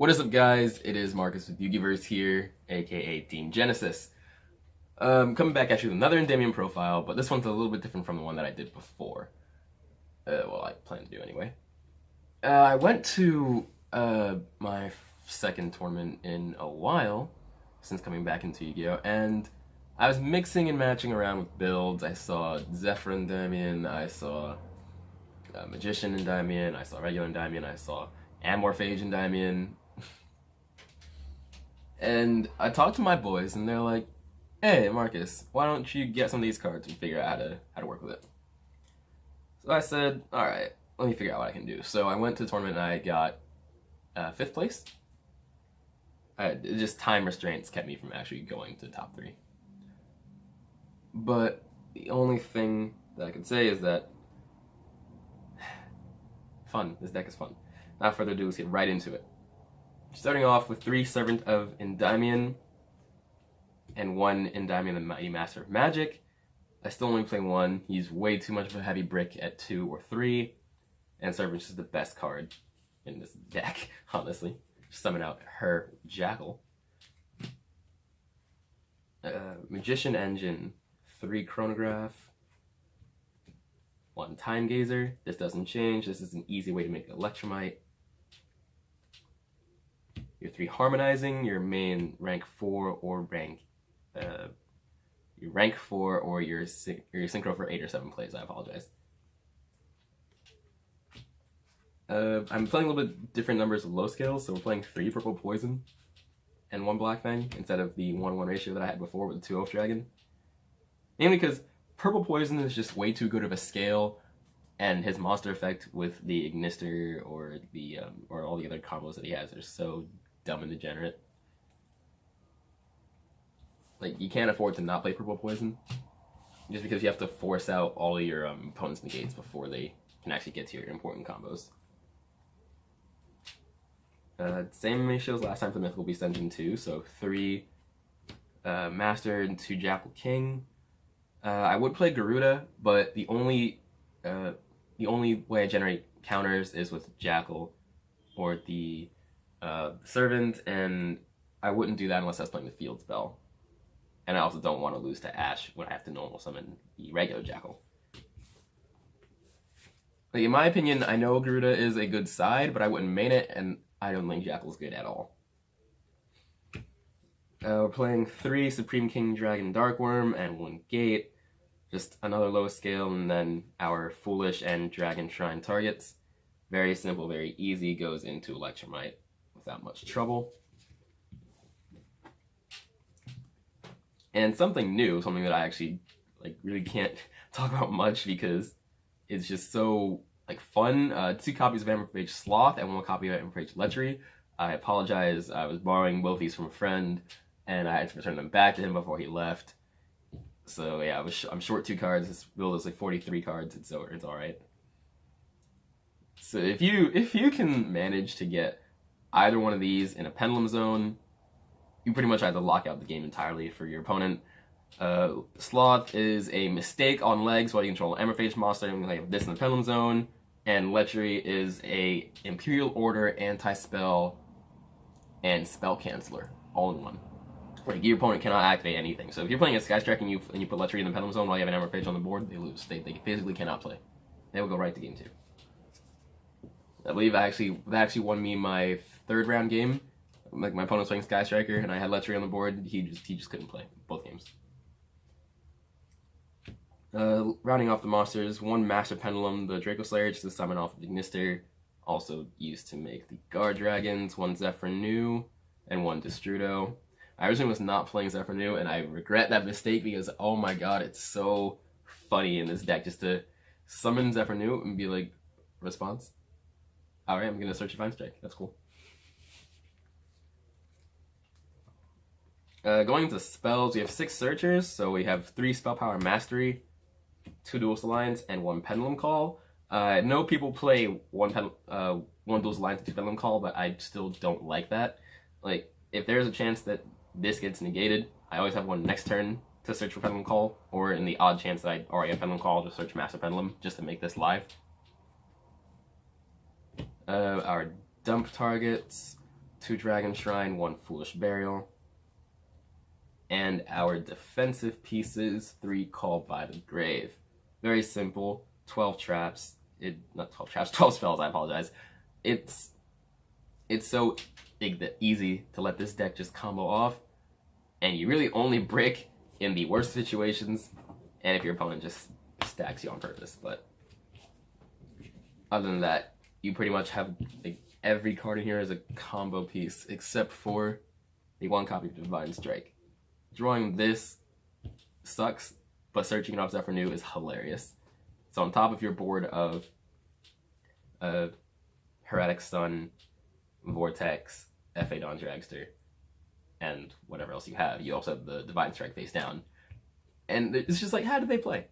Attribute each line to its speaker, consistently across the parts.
Speaker 1: What is up, guys? It is Marcus with YGOPro here, aka Team Genesis. Coming back actually with another Endymion profile, but this one's a little bit different from the one that I did before. Well, I plan to do anyway. I went to my second tournament in a while since coming back into Yu-Gi-Oh! And I was mixing and matching around with builds. I saw Zephyr Endymion, I saw Magician Endymion, I saw regular Endymion, I saw Amorphage Endymion. And I talked to my boys, and they're like, "Hey, Marcus, why don't you get some of these cards and figure out how to work with it?" So I said, "All right, let me figure out what I can do." So I went to the tournament, and I got 5th place. Just time restraints kept me from actually going to the top 3. But the only thing that I can say is that fun. This deck is fun. Without further ado, let's get right into it. Starting off with 3 Servant of Endymion and 1 Endymion the Mighty Master of Magic. I still only play 1. He's way too much of a heavy brick at 2 or 3. And Servant is the best card in this deck, honestly. Just summon out her Jackal. Magician Engine, 3 Chronograph, 1 Time Gazer. This doesn't change. This is an easy way to make an Electromite. Your 3 Harmonizing, your main rank 4 or your rank 4 or your synchro for 8 or 7 plays. I apologize. I'm playing a little bit different numbers of low scales, so we're playing 3 Purple Poison and 1 Black Fang instead of the 1-1 ratio that I had before with the 2 Oath Dragon. Mainly because Purple Poison is just way too good of a scale, and his monster effect with the Ignister or the or all the other combos that he has are so dumb and degenerate. Like, you can't afford to not play Purple Poison, just because you have to force out all of your opponent's negates before they can actually get to your important combos. Same ratios last time for Mythical Beast Engine 2, so 3 Master and 2 Jackal King. I would play Garuda, but the only way I generate counters is with Jackal or the Servant, and I wouldn't do that unless I was playing the Field Spell. And I also don't want to lose to Ash when I have to normal summon the regular Jackal. Like, in my opinion, I know Garuda is a good side, but I wouldn't main it, and I don't think Jackal's good at all. We're playing 3 Supreme King Dragon Darkworm and 1 Gate. Just another low scale, and then our Foolish and Dragon Shrine targets. Very simple, very easy, goes into Electromite without much trouble. And something new, something that I actually really can't talk about much because it's just so fun. 2 copies of Amorphage Sloth and 1 copy of Amorphage Lechery. I apologize, I was borrowing both these from a friend, and I had to return them back to him before he left. So yeah, I'm short 2 cards. This build is 43 cards, it's alright. So if you can manage to get either one of these in a Pendulum Zone, you pretty much have to lock out the game entirely for your opponent. Sloth is a mistake on legs while you control Amorphage monster, and you have this in the Pendulum Zone. And Lechery is a Imperial Order, anti-spell, and spell canceller, all in one. Like, your opponent cannot activate anything. So if you're playing a Sky Strike and you put Lechery in the Pendulum Zone while you have an Amorphage on the board, they lose. They physically cannot play. They will go right to game 2. I believe that actually won me my 3rd round game. Like, my opponent was playing Sky Striker and I had Lechery on the board. He just couldn't play both games. Rounding off the monsters, 1 Master Pendulum, the Draco Slayer, just to summon off the Ignister, also used to make the Guard Dragons, 1 Zephyr New, and 1 Destrudo. I originally was not playing Zephyr New, and I regret that mistake because, oh my god, it's so funny in this deck just to summon Zephyr New and be like, response? Alright, I'm gonna search Divine Strike. That's cool. Going into spells, we have 6 Searchers, so we have 3 Spell Power Mastery, 2 Duelist Alliance, and 1 Pendulum Call. I know people play 1 Duelist Alliance and 2 Pendulum Call, but I still don't like that. Like, if there's a chance that this gets negated, I always have 1 next turn to search for Pendulum Call, or in the odd chance that I already have Pendulum Call, just search Master Pendulum, just to make this live. Our dump targets, 2 Dragon Shrine, 1 Foolish Burial. And our defensive pieces, 3 Called by the Grave. Very simple, 12 traps. Not 12 traps, 12 spells, I apologize. It's so easy to let this deck just combo off, and you really only brick in the worst situations, and if your opponent just stacks you on purpose. But other than that, you pretty much have like, every card in here is a combo piece, except for the 1 copy of Divine Strike. Drawing this sucks, but searching it off Zephyr New is hilarious. So on top of your board of Heretic Sun, Vortex, F.A. Dawn Dragster, and whatever else you have, you also have the Divine Strike face down. And it's just like, how do they play?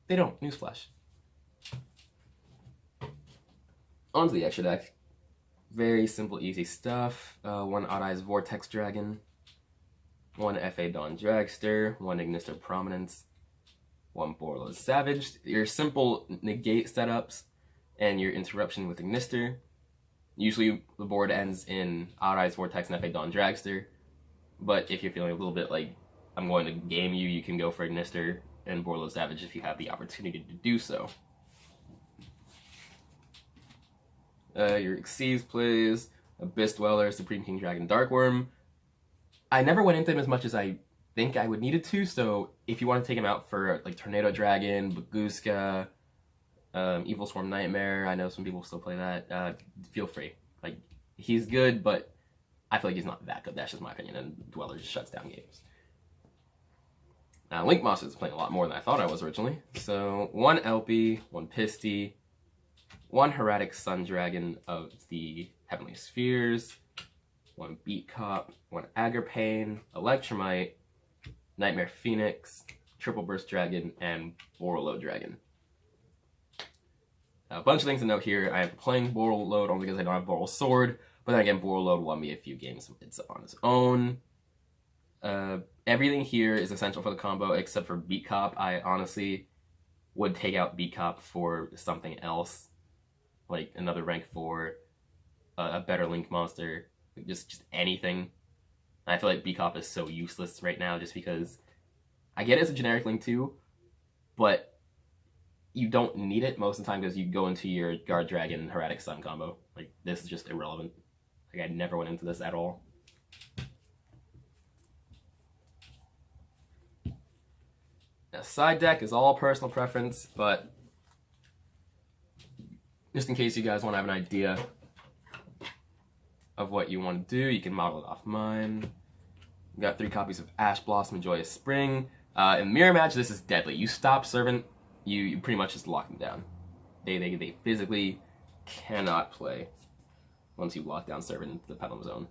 Speaker 1: They don't. Newsflash. On to the extra deck. Very simple, easy stuff. 1 Odd Eyes Vortex Dragon, 1 F.A. Dawn Dragster, 1 Ignister Prominence, 1 Borlo's Savage. Your simple negate setups and your interruption with Ignister. Usually the board ends in Odd Eyes Vortex and F.A. Dawn Dragster, but if you're feeling a little bit like I'm going to game you, you can go for Ignister and Borlo's Savage if you have the opportunity to do so. Your Xyz plays Abyss Dweller, Supreme King Dragon, Darkworm. I never went into him as much as I think I would need it to, so if you want to take him out for like Tornado Dragon, Baguska, Evil Swarm Nightmare, I know some people still play that, feel free. Like, he's good, but I feel like he's not that good. That's just my opinion, and Dweller just shuts down games. Link Monster is playing a lot more than I thought I was originally. So 1 Elpie, 1 Pisty, 1 Heretic Sun Dragon of the Heavenly Spheres, 1 Beat Cop, 1 Agripane, Electromite, Nightmare Phoenix, Triple Burst Dragon, and Borolo Dragon. A bunch of things to note here. I am playing Borolo only because I don't have Boral Sword, but then again, Borolo won me a few games it's on his own. Everything here is essential for the combo except for Beat Cop. I honestly would take out Beat Cop for something else, like another rank 4, a better Link monster, just anything. I feel like Beat Cop is so useless right now just because I get it's a generic Link too, but you don't need it most of the time because you go into your Guard Dragon Heretic Sun combo. Like, this is just irrelevant. Like, I never went into this at all. Now, side deck is all personal preference, but just in case you guys want to have an idea of what you want to do, you can model it off mine. We got 3 copies of Ash Blossom and Joyous Spring. In Mirror Match, this is deadly. You stop Servant, you pretty much just lock them down. They physically cannot play once you lock down Servant into the Pendulum Zone.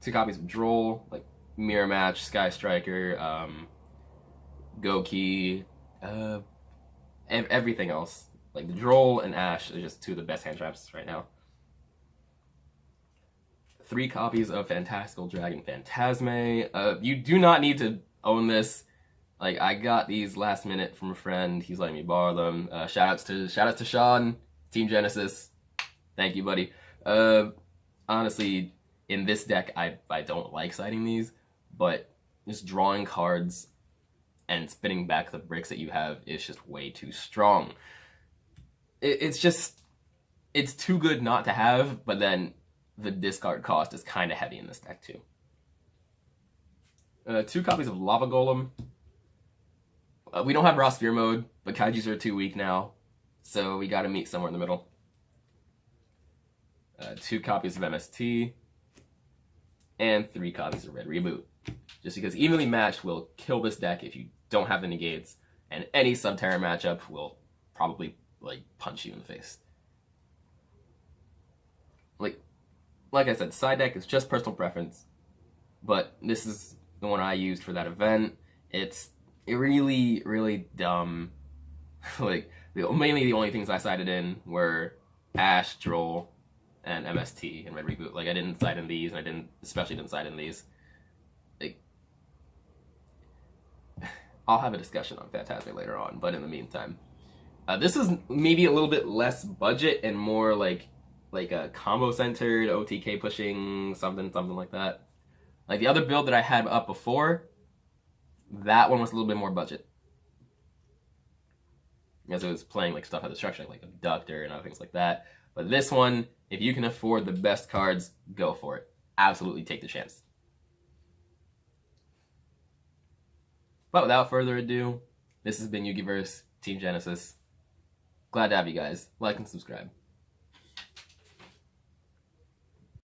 Speaker 1: 2 copies of Droll, like Mirror Match, Sky Striker, Goki, everything else. Like, the Droll and Ash are just 2 of the best hand traps right now. 3 copies of Fantastical Dragon Phantasme. You do not need to own this. Like, I got these last minute from a friend. He's letting me borrow them. Shout outs to Sean, Team Genesis. Thank you, buddy. Honestly, in this deck, I don't like siding these, but just drawing cards and spinning back the bricks that you have is just way too strong. It's too good not to have, but then the discard cost is kind of heavy in this deck too. 2 copies of Lava Golem. We don't have Raw Sphere mode, but Kaijus are too weak now, so we gotta meet somewhere in the middle. 2 copies of MST, and 3 copies of Red Reboot. Just because evenly matched will kill this deck if you don't have the negates, and any Subterra matchup will probably, like, punch you in the face. Like I said, side deck is just personal preference, but this is the one I used for that event. It's really, really dumb. Like, mainly the only things I sided in were Ash, Droll, and MST and Red Reboot. Like, I didn't side in these, and I especially didn't side in these. Like, I'll have a discussion on Phantasme later on, but in the meantime, this is maybe a little bit less budget and more like like a combo centered, OTK pushing, something like that. Like the other build that I had up before, that one was a little bit more budget. As it was playing like stuff at destruction, like Abductor and other things like that. But this one, if you can afford the best cards, go for it. Absolutely take the chance. But without further ado, this has been YGOPro, Team Genesis. Glad to have you guys. Like and subscribe.